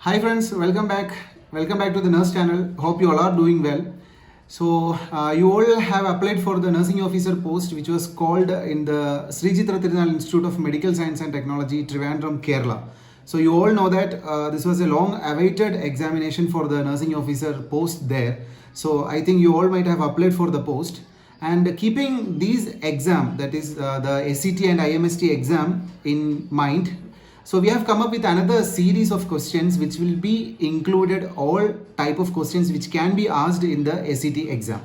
Hi friends, welcome back. Welcome back to the Nurse channel. Hope you all are doing well. So you all have applied for the nursing officer post, which was called in the Sri Chitra Tirunal Institute of Medical Science and Technology, Trivandrum, Kerala. So you all know that this was a long awaited examination for the nursing officer post there. So I think you all might have applied for the post. And keeping these exam, that is the SCT and IMST exam in mind, so we have come up with another series of questions which will be included all type of questions which can be asked in the SCT exam.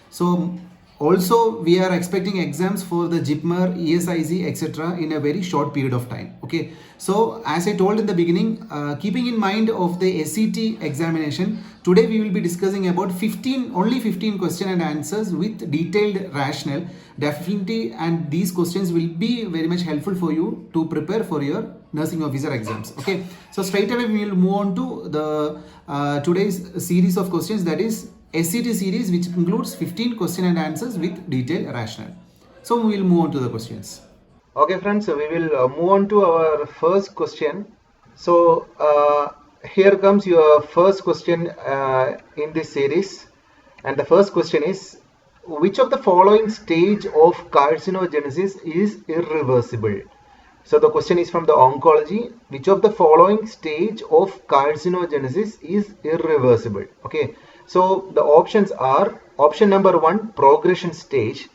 So also we are expecting exams for the JIPMER, ESIC, etc. in a very short period of time. Okay. So as I told in the beginning, keeping in mind of the SCT examination, today we will be discussing about only 15 question and answers with detailed rationale. Definitely, and these questions will be very much helpful for you to prepare for your nursing officer exams. Okay, so straight away we will move on to the today's series of questions, that is SCT series, which includes 15 question and answers with detailed rationale. So we will move on to the questions. Okay friends, so we will move on to our first question. So here comes your first question in this series, and the first question is, which of the following stage of carcinogenesis is irreversible? So the question is from the oncology. Which of the following stage of carcinogenesis is irreversible? Okay. So the options are option number 1, progression stage,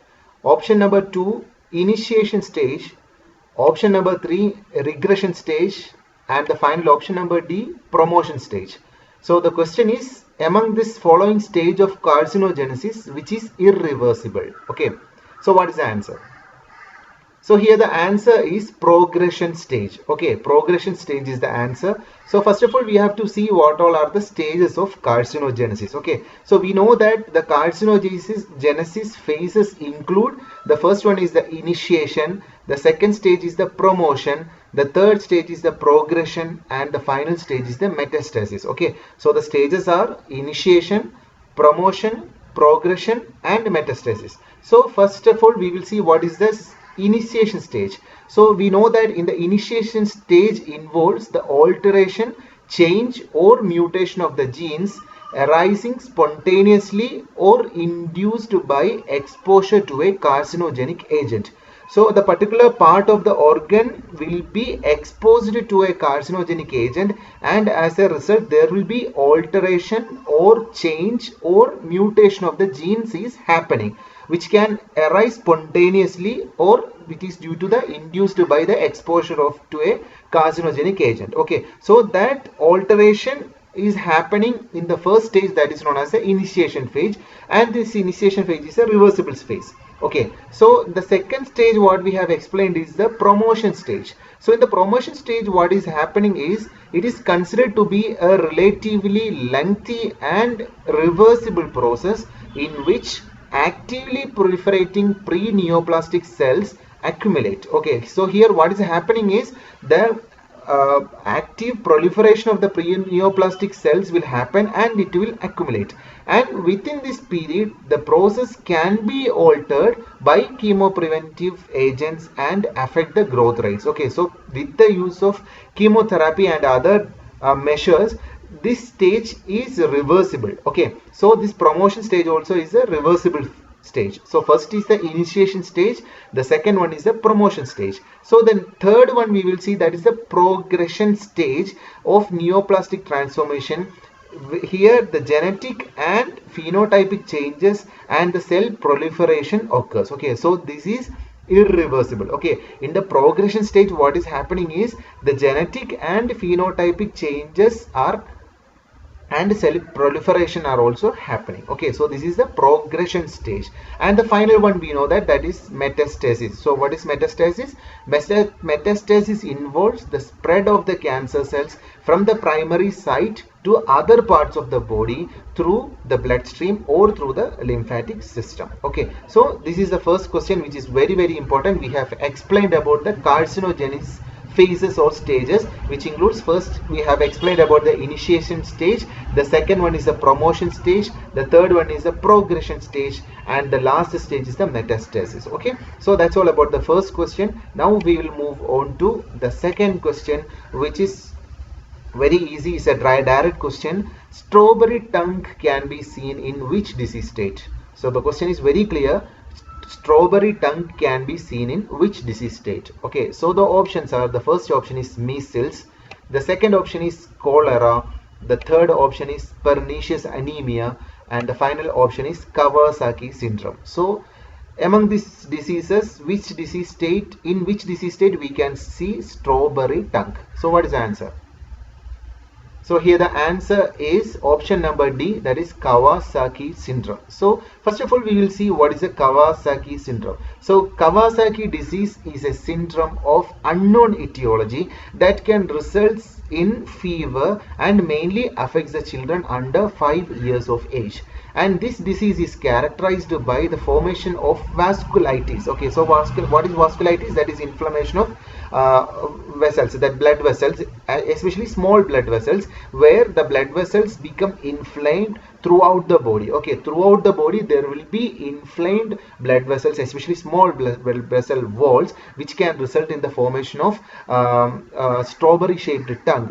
option number 2, initiation stage, option number 3, regression stage, and the final option number D, promotion stage. So the question is, among this following stage of carcinogenesis, which is irreversible? Okay. So what is the answer? So here the answer is progression stage. Okay, progression stage is the answer. So first of all, we have to see what all are the stages of carcinogenesis. Okay, so we know that the carcinogenesis phases include, the first one is the initiation, the second stage is the promotion, the third stage is the progression, and the final stage is the metastasis. Okay, so the stages are initiation, promotion, progression, and metastasis. So first of all, we will see what is this initiation stage. So we know that in the initiation stage involves the alteration, change, or mutation of the genes arising spontaneously or induced by exposure to a carcinogenic agent. So the particular part of the organ will be exposed to a carcinogenic agent, and as a result there will be alteration or change or mutation of the genes is happening, which can arise spontaneously or which is due to the induced by the exposure to a carcinogenic agent. Okay, so that alteration is happening in the first stage, that is known as the initiation phase, and this initiation phase is a reversible phase. Okay, so the second stage what we have explained is the promotion stage. So in the promotion stage, what is happening is, it is considered to be a relatively lengthy and reversible process in which actively proliferating pre-neoplastic cells accumulate. Okay, so here what is happening is the active proliferation of the pre-neoplastic cells will happen and it will accumulate, and within this period the process can be altered by chemopreventive agents and affect the growth rates. Okay, so with the use of chemotherapy and other measures, this stage is reversible. Okay, so this promotion stage also is a reversible stage. So first is the initiation stage, the second one is the promotion stage. So the third one we will see, that is the progression stage of neoplastic transformation. Here the genetic and phenotypic changes and the cell proliferation occurs. Okay, so this is irreversible. Okay, in the progression stage what is happening is the genetic and phenotypic changes are and cell proliferation are also happening. Okay, so this is the progression stage, and the final one we know that is metastasis. So what is metastasis? Metastasis involves the spread of the cancer cells from the primary site to other parts of the body through the bloodstream or through the lymphatic system. Okay, so this is the first question, which is very important. We have explained about the carcinogenesis phases or stages, which includes, first we have explained about the initiation stage, the second one is the promotion stage, the third one is the progression stage, and the last stage is the metastasis. Okay, so that's all about the first question. Now we will move on to the second question, which is Very easy, is a direct question. Strawberry tongue can be seen in which disease state? So the question is very clear. Strawberry tongue can be seen in which disease state? Okay, so the options are, the first option is measles, the second option is cholera, the third option is pernicious anemia, and the final option is Kawasaki syndrome. So among these diseases, in which disease state we can see strawberry tongue? So what is the answer? So here the answer is option number D, that is Kawasaki syndrome. So first of all, we will see what is a Kawasaki syndrome. So Kawasaki disease is a syndrome of unknown etiology that can result in fever and mainly affects the children under 5 years of age. And this disease is characterized by the formation of vasculitis. Okay, so what is vasculitis? That is inflammation of vessels, that blood vessels, especially small blood vessels, where the blood vessels become inflamed throughout the body. Okay, throughout the body there will be inflamed blood vessels, especially small blood vessel walls, which can result in the formation of strawberry shaped tongue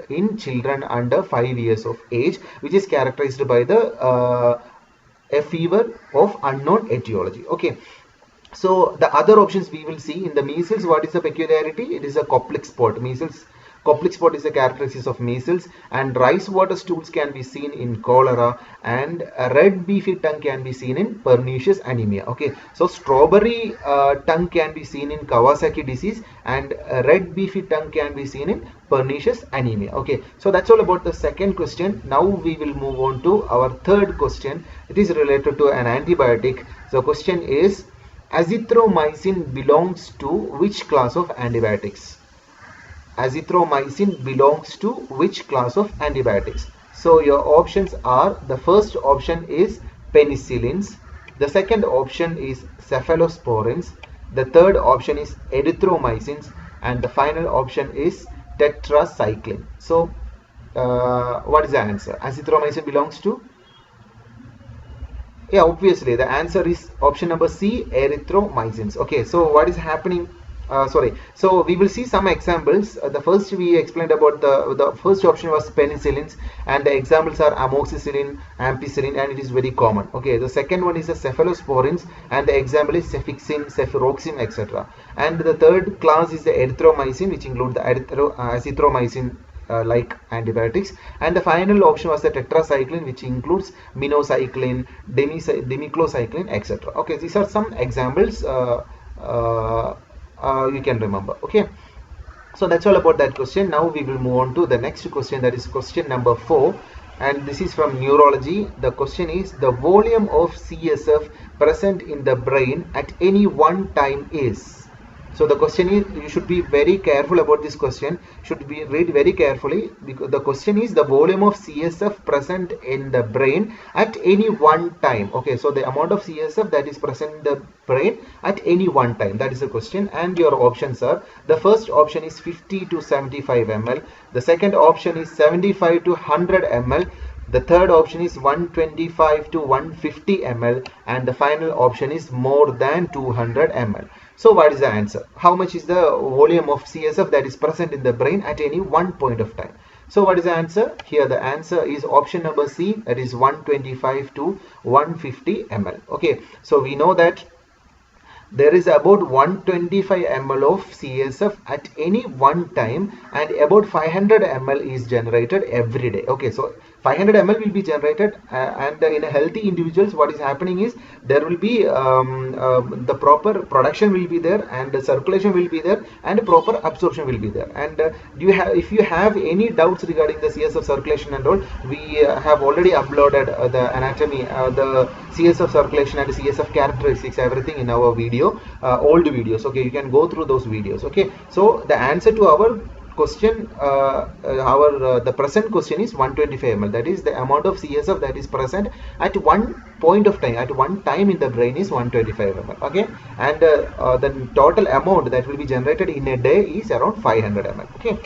in children under 5 years of age, which is characterized by the a fever of unknown etiology. Okay, so the other options we will see in the measles. What is the peculiarity? It is a koplik spot. Measles koplik spot is a characteristic of measles, and rice water stools can be seen in cholera, and a red beefy tongue can be seen in pernicious anemia. Okay, so strawberry tongue can be seen in Kawasaki disease, and a red beefy tongue can be seen in pernicious anemia. Okay, so that's all about the second question. Now we will move on to our third question. It is related to an antibiotic. So question is, Azithromycin belongs to which class of antibiotics? Azithromycin belongs to which class of antibiotics? So your options are, the first option is penicillins, the second option is cephalosporins, the third option is erythromycins, and the final option is tetracycline. So what is the answer? Azithromycin belongs to? Yeah, obviously the answer is option number C, erythromycins. Okay, so what is happening? So we will see some examples. The first we explained about the first option was penicillins, and the examples are amoxycillin, ampicillin, and it is very common. Okay, the second one is the cephalosporins, and the example is cefixime, cefuroxime, etc. And the third class is the erythromycin, which include the azithromycin like antibiotics, and the final option was the tetracycline, which includes minocycline, demiclocycline, etc. Okay, these are some examples you can remember. Okay, so that's all about that question. Now we will move on to the next question, that is question number 4, and this is from neurology. The question is, the volume of CSF present in the brain at any one time is. So the question is, you should be very careful about this question, should be read very carefully, because the question is the volume of CSF present in the brain at any one time. Okay, so the amount of CSF that is present in the brain at any one time, that is the question. And your options are, the first option is 50 to 75 ml, the second option is 75 to 100 ml, the third option is 125 to 150 ml, and the final option is more than 200 ml. So what is the answer? How much is the volume of CSF that is present in the brain at any one point of time? So what is the answer? Here the answer is option number C, that is 125 to 150 ml. Okay, so we know that there is about 125 ml of CSF at any one time, and about 500 ml is generated every day. Okay, so 500 ml will be generated, and in a healthy individuals, what is happening is there will be the proper production will be there, and the circulation will be there, and proper absorption will be there. And if you have any doubts regarding the CSF circulation and all, we have already uploaded the anatomy, the CSF circulation and CSF characteristics, everything in our old videos. Okay, you can go through those videos. Okay, so the answer to our question, the present question is 125 ml. That is the amount of CSF that is present at one point of time, at one time in the brain is 125 ml. Okay, and the total amount that will be generated in a day is around 500 ml. Okay,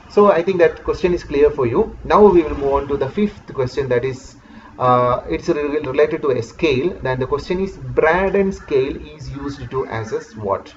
so I think that question is clear for you. Now we will move on to the fifth question, that is it's related to a scale. Then the question is, Braden scale is used to assess what?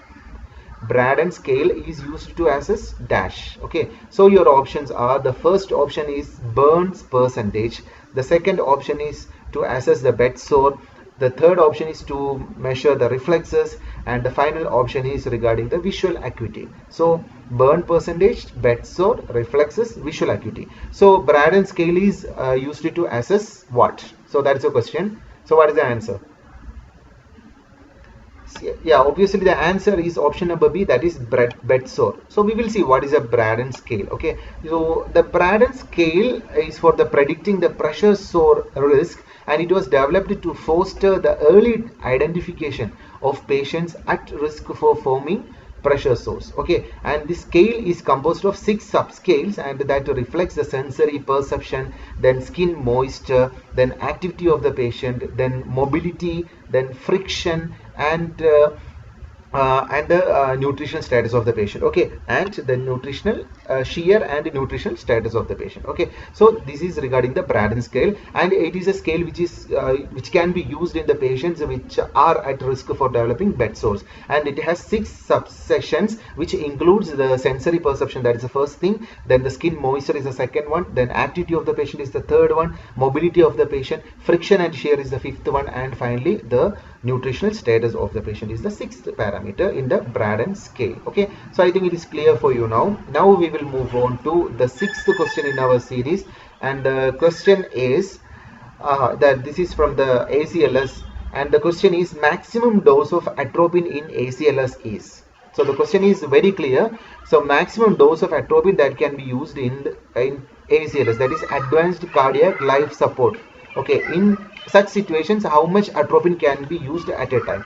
Braden scale is used to assess dash. Okay, so your options are, the first option is burns percentage, the second option is to assess the bed sore, the third option is to measure the reflexes, and the final option is regarding the visual acuity. So burn percentage, bed sore, reflexes, visual acuity. So Braden scale is used to assess what? So that's your question. So what is the answer? Yeah, obviously the answer is option number B, that is bed sore. So we will see what is a Braden scale. Okay, so the Braden scale is for the predicting the pressure sore risk, and it was developed to foster the early identification of patients at risk for forming pressure sores. Okay, and this scale is composed of 6 subscales, and that reflects the sensory perception, then skin moisture, then activity of the patient, then mobility, then friction, and the nutritional status of the patient. Okay, and the nutritional shear and nutritional status of the patient. Okay, so this is regarding the Braden scale, and it is a scale which can be used in the patients which are at risk for developing bed sores, and it has 6 subsections, which includes the sensory perception, that is the first thing, then the skin moisture is the second one, then activity of the patient is the third one, mobility of the patient, friction and shear is the fifth one, and finally the nutritional status of the patient is the 6th parameter in the Braden scale. Okay, so I think it is clear for you now. Now we will move on to the 6th question in our series, and the question is that this is from the ACLS, and the question is maximum dose of atropine in ACLS is. So the question is very clear. So maximum dose of atropine that can be used in ACLS, that is advanced cardiac life support. Okay, in such situations, how much atropine can be used at a time?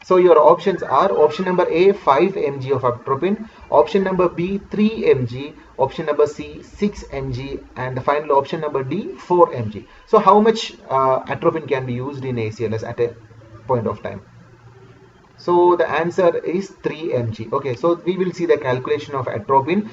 So your options are option number A 5 mg of atropine, option number B 3 mg, option number C 6 mg, and the final option number D 4 mg. So how much atropine can be used in ACLS at a point of time? So the answer is 3 mg. Okay, so we will see the calculation of atropine.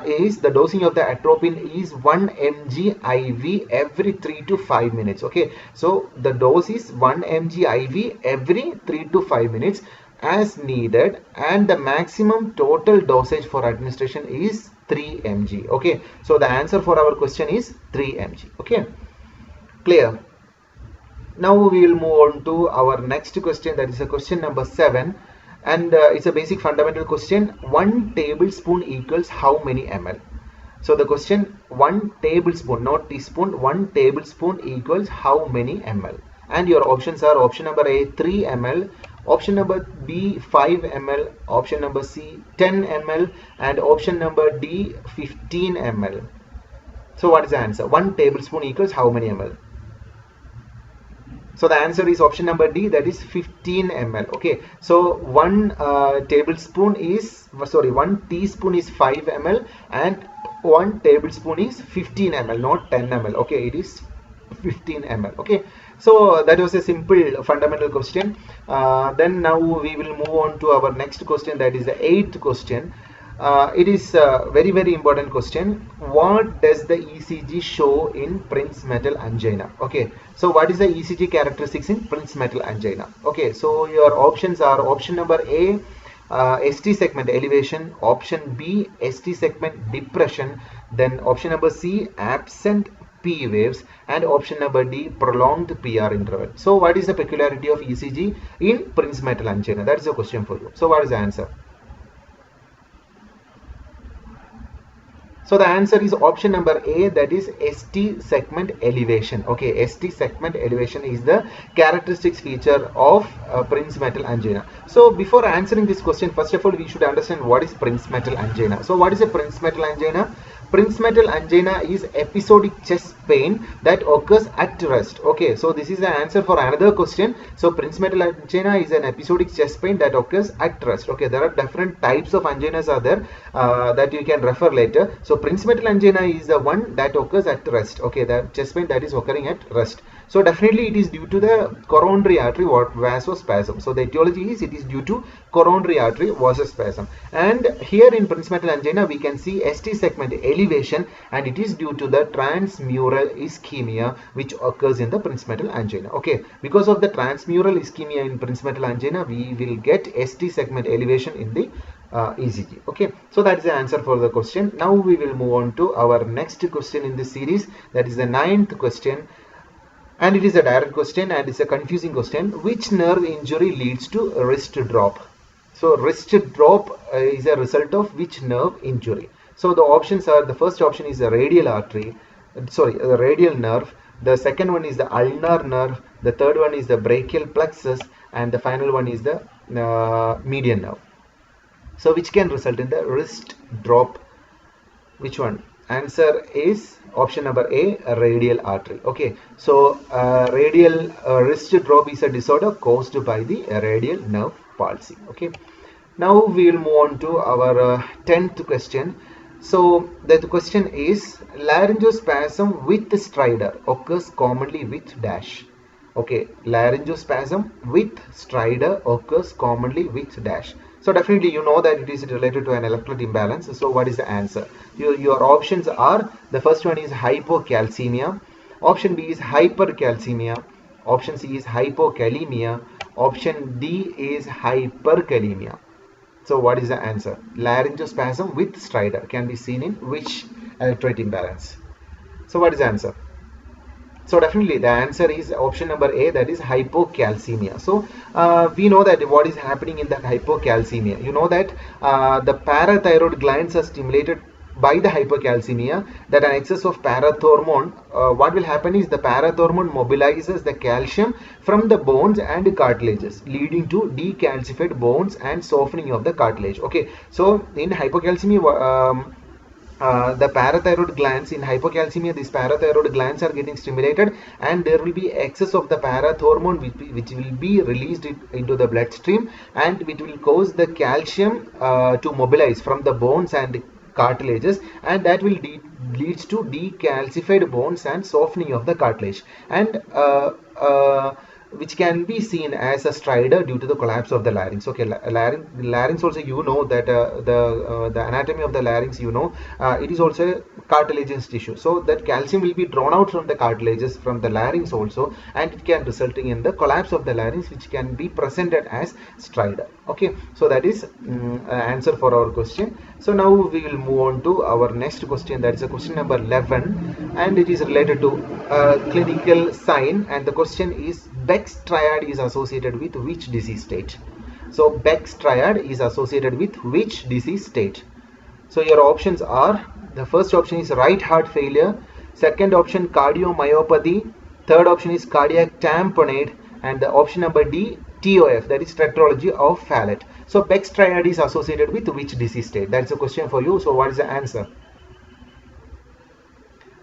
Is the dosing of the atropine is 1 mg IV every 3 to 5 minutes. Okay, so the dose is 1 mg IV every 3 to 5 minutes as needed, and the maximum total dosage for administration is 3 mg. Okay, so the answer for our question is 3 mg. Okay, clear? Now we will move on to our next question, that is a question number 7, and it's a basic fundamental question. 1 tablespoon equals how many ml? So the question, 1 tablespoon, not teaspoon, 1 tablespoon equals how many ml? And your options are option number A 3 ml, option number B 5 ml, option number C 10 ml, and option number D 15 ml. So what is the answer? 1 tablespoon equals how many ml? So the answer is option number D, that is 15 ml. Okay, so 1 teaspoon is 5 ml, and 1 tablespoon is 15 ml, not 10 ml. Okay, it is 15 ml. Okay, so that was a simple fundamental question. Then now we will move on to our next question, that is the 8th question. It is a very important question. What does the ECG show in prinzmetal angina? Okay, so what is the ECG characteristics in prinzmetal angina? Okay, so your options are option number A ST segment elevation, option B ST segment depression, then option number C absent P waves, and option number D prolonged PR interval. So what is the peculiarity of ECG in prinzmetal angina? That is a question for you. So what is the answer? So the answer is option number A, that is ST segment elevation. Okay, ST segment elevation is the characteristics feature of prinzmetal angina. So before answering this question, first of all, we should understand what is prinzmetal angina. So what is a prinzmetal angina? Prinzmetal angina is episodic chest pain that occurs at rest. Okay, so this is the answer for another question. So prinzmetal angina is an episodic chest pain that occurs at rest. Okay, there are different types of anginas are there that you can refer later. So prinzmetal angina is the one that occurs at rest. Okay, the chest pain that is occurring at rest. So definitely it is due to the coronary artery vasospasm. So the etiology is it is due to coronary artery vasospasm. And here in prinzmetal angina we can see ST segment elevation, and it is due to the transmural ischemia which occurs in the prinzmetal angina. Okay, because of the transmural ischemia in prinzmetal angina, we will get ST segment elevation in the ECG. Okay, so that is the answer for the question. Now we will move on to our next question in this series, that is the 9th question, and it is a direct question and it's a confusing question. Which nerve injury leads to wrist drop? So wrist drop is a result of which nerve injury? So the options are, the first option is the radial artery, sorry, the radial nerve. The second one is the ulnar nerve. The third one is the brachial plexus, and the final one is the median nerve. So which can result in the wrist drop? Which one? Answer is option number A, radial artery. Okay, so radial wrist drop is a disorder caused by the radial nerve palsy. Okay, now we will move on to our 10th question. So the question is, laryngospasm with stridor occurs commonly with dash. Okay, laryngospasm with stridor occurs commonly with dash. So definitely you know that it is related to an electrolyte imbalance. So what is the answer? Your options are, the first one is hypocalcemia, option B is hypercalcemia, option C is hypokalemia, option D is hyperkalemia. So what is the answer? Laryngospasm with stridor can be seen in which electrolyte imbalance? So what is the answer? So definitely the answer is option number A, that is hypocalcemia. So we know that what is happening in the hypocalcemia. You know that the parathyroid glands are stimulated by the hypocalcemia, that an excess of parathormone, what will happen is the parathormone mobilizes the calcium from the bones and cartilages, leading to decalcified bones and softening of the cartilage. Okay, so in hypocalcemia, the parathyroid glands, in hypocalcemia, these parathyroid glands are getting stimulated, and there will be excess of the parathormone which will be released into the bloodstream, and which will cause the calcium to mobilize from the bones and cartilages, and that will leads to decalcified bones and softening of the cartilage, and which can be seen as a stridor due to the collapse of the larynx. Okay, larynx also, you know that the anatomy of the larynx, you know, it is also a cartilaginous tissue. So that calcium will be drawn out from the cartilages from the larynx also, and it can resulting in the collapse of the larynx, which can be presented as stridor. Okay, so that is answer for our question. So now we will move on to our next question, that is a question number 11, and it is related to clinical sign, and the question is, Becks Triad is associated with which disease state? So Becks Triad is associated with which disease state? So your options are, the first option is right heart failure, second option cardiomyopathy, third option is cardiac tamponade, and the option number D, TOF, that is tetralogy of Fallot. So Becks Triad is associated with which disease state? That's a question for you. So what is the answer?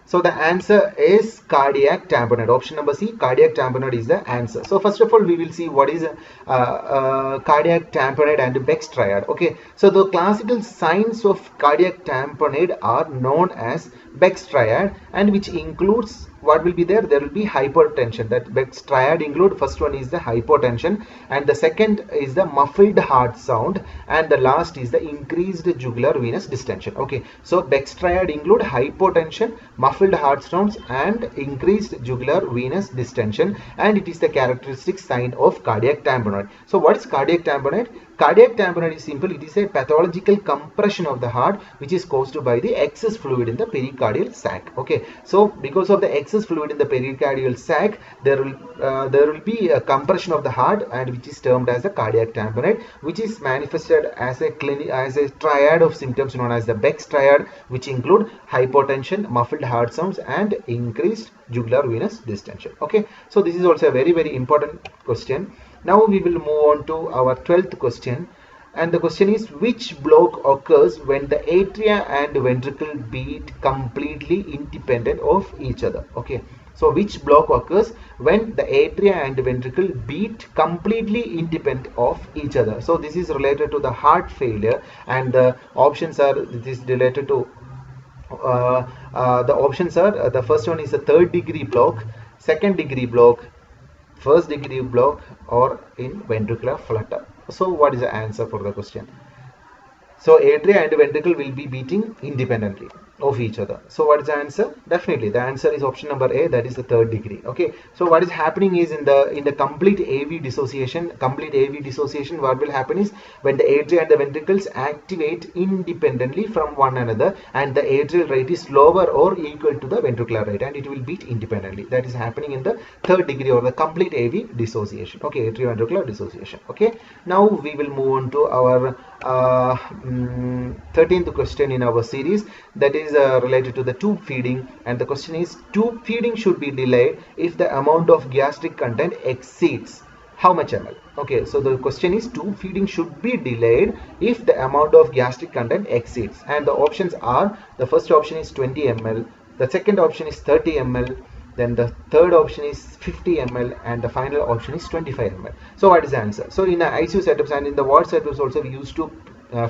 So the answer is cardiac tamponade. Option number C, cardiac tamponade is the answer. So first of all, we will see what is cardiac tamponade and Becks Triad. Okay, so the classical signs of cardiac tamponade are known as Becks Triad, and which includes, what will be there? There will be hypertension. That Becks Triad include, first one is the hypotension, and the second is the muffled heart sound, and the last is the increased jugular venous distension. Okay, so Becks Triad include hypotension, muffled heart sounds, and increased jugular venous distension, and it is the characteristic sign of cardiac tamponade. So what is cardiac tamponade? Cardiac tamponade is simple. It is a pathological compression of the heart which is caused by the excess fluid in the pericardial sac. Okay, so because of the excess fluid in the pericardial sac, there will be a compression of the heart, and which is termed as a cardiac tamponade, which is manifested as a triad of symptoms known as the Becks Triad, which include hypotension, muffled heart sounds, and increased jugular venous distension. Okay, so this is also a very, very important question. Now we will move on to our 12th question, and the question is, which block occurs when the atria and ventricle beat completely independent of each other? Okay, so which block occurs when the atria and ventricle beat completely independent of each other? So this is related to the heart failure, and the options are, this is related to the options are, the first one is a third degree block, second degree block, first degree block, or in ventricular flutter. So what is the answer for the question? So atria and ventricle will be beating independently of each other. So what is the answer? Definitely the answer is option number A, that is the third degree. Okay, so what is happening is in the complete AV dissociation, what will happen is when the atria and the ventricles activate independently from one another, and the atrial rate is lower or equal to the ventricular rate, and it will beat independently. That is happening in the third degree or the complete AV dissociation. Okay, atrioventricular dissociation. Okay, now we will move on to our 13th question in our series, that is related to the tube feeding, and the question is, tube feeding should be delayed if the amount of gastric content exceeds how much ml? Okay, so the question is, tube feeding should be delayed if the amount of gastric content exceeds, and the options are, the first option is 20 ml, the second option is 30 ml, then the third option is 50 ml, and the final option is 25 ml. So what is the answer? So in the ICU setups and in the ward setups also, we used to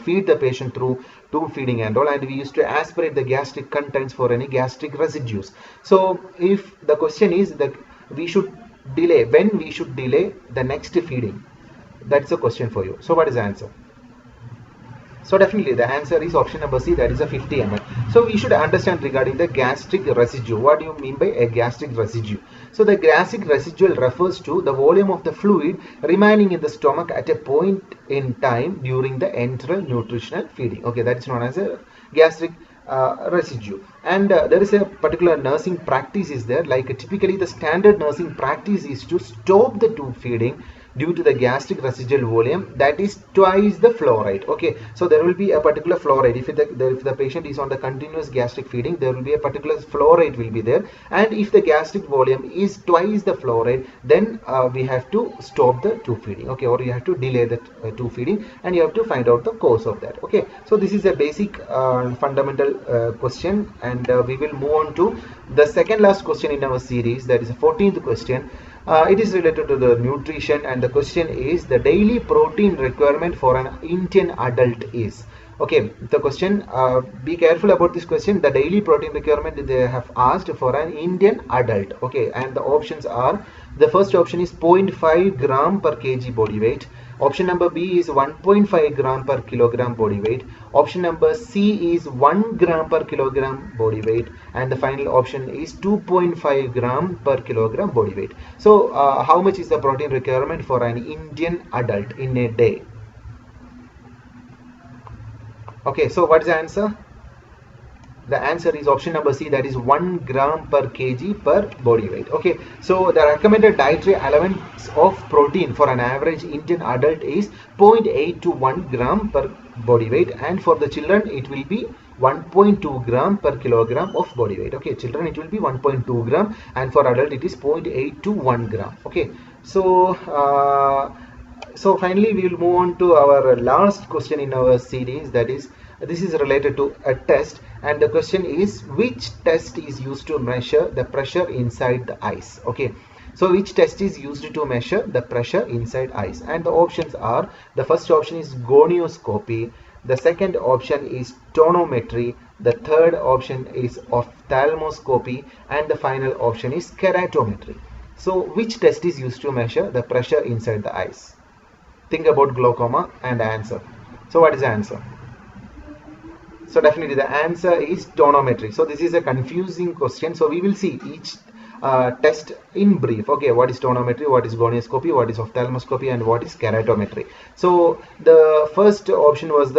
feed the patient through tube feeding and all, and we used to aspirate the gastric contents for any gastric residues. So if the question is that we should delay, when we should delay the next feeding, that's a question for you. So what is the answer? So definitely the answer is option number C, that is a 50 ml. So we should understand regarding the gastric residue. What do you mean by a gastric residue? So the gastric residual refers to the volume of the fluid remaining in the stomach at a point in time during the enteral nutritional feeding. Okay, that is known as a gastric residue. And there is a particular nursing practice is there, like typically the standard nursing practice is to stop the tube feeding due to the gastric residual volume that is twice the flow rate. Okay, so there will be a particular flow rate. If the patient is on the continuous gastric feeding, there will be a particular flow rate will be there, and if the gastric volume is twice the flow rate, then we have to stop the tube feeding. Okay, or you have to delay the tube feeding, and you have to find out the cause of that. Okay, so this is a basic fundamental question, and we will move on to the second last question in our series, that is the 14th question. It is related to the nutrition, and the question is, the daily protein requirement for an Indian adult is. Okay, the question, be careful about this question. The daily protein requirement they have asked for an Indian adult. Okay, and the options are, the first option is 0.5 gram per kg body weight. Option number B is 1.5 gram per kilogram body weight. Option number C is 1 gram per kilogram body weight, and the final option is 2.5 gram per kilogram body weight. So how much is the protein requirement for an Indian adult in a day? Okay, so what is the answer? The answer is option number C, that is 1 gram per kg per body weight. Okay, so the recommended dietary allowance of protein for an average Indian adult is 0.8 to 1 gram per body weight, and for the children it will be 1.2 gram per kilogram of body weight. Okay, children it will be 1.2 gram, and for adult it is 0.8 to 1 gram. Okay, so so finally we will move on to our last question in our series, that is, this is related to a test, and the question is, which test is used to measure the pressure inside the eyes? Okay, so which test is used to measure the pressure inside eyes? And the options are, the first option is gonioscopy, the second option is tonometry, the third option is ophthalmoscopy, and the final option is keratometry. So which test is used to measure the pressure inside the eyes? Think about glaucoma and answer. So what is the answer? So definitely the answer is tonometry. So this is a confusing question, so we will see each test in brief. Okay, what is tonometry, what is gonioscopy, what is ophthalmoscopy, and what is keratometry? So the first option was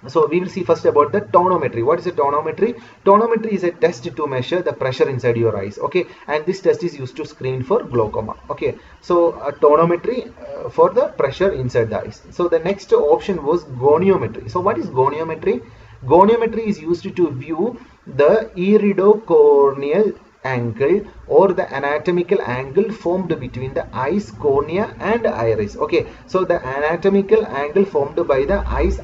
so we will see first about the tonometry. What is a tonometry? Tonometry is a test to measure the pressure inside your eyes. Okay, and this test is used to screen for glaucoma. Okay, so a tonometry for the pressure inside the eyes. So the next option was goniometry. So what is goniometry? Goniometry is used to view the iridocorneal angle or the anatomical angle formed between the eyes, cornea and iris. Okay, so the anatomical angle formed by the eyes,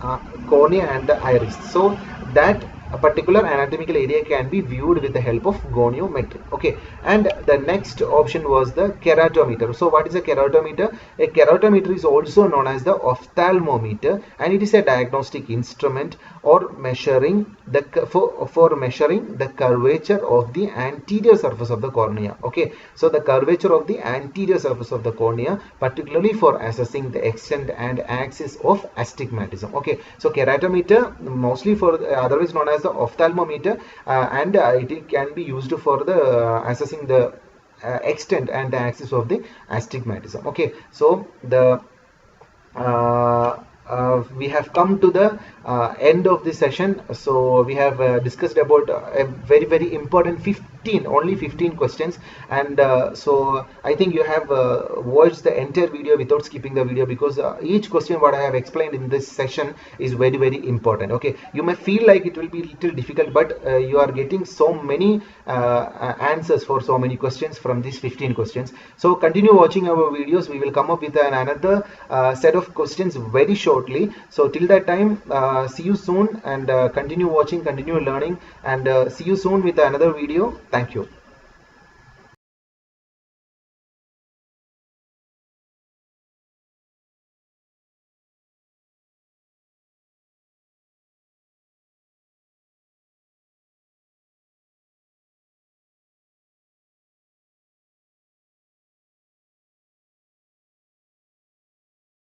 cornea and the iris. So that a particular anatomical area can be viewed with the help of goniometry. Okay, and the next option was the keratometer. So what is a keratometer? A keratometer is also known as the ophthalmometer, and it is a diagnostic instrument or measuring the for measuring the curvature of the anterior surface of the cornea. Okay, so the curvature of the anterior surface of the cornea, particularly for assessing the extent and axis of astigmatism. Okay, so keratometer mostly for otherwise known as the ophthalmometer, and it can be used for the assessing the extent and the axis of the astigmatism. Okay, so the we have come to the end of this session. So we have discussed about a very important 15 questions, and so I think you have watched the entire video without skipping the video, because each question what I have explained in this session is very important. Okay, you may feel like it will be little difficult, but you are getting so many answers for so many questions from these 15 questions. So continue watching our videos. We will come up with another set of questions very shortly. So till that time, see you soon, and continue watching, continue learning, and see you soon with another video. Thank you.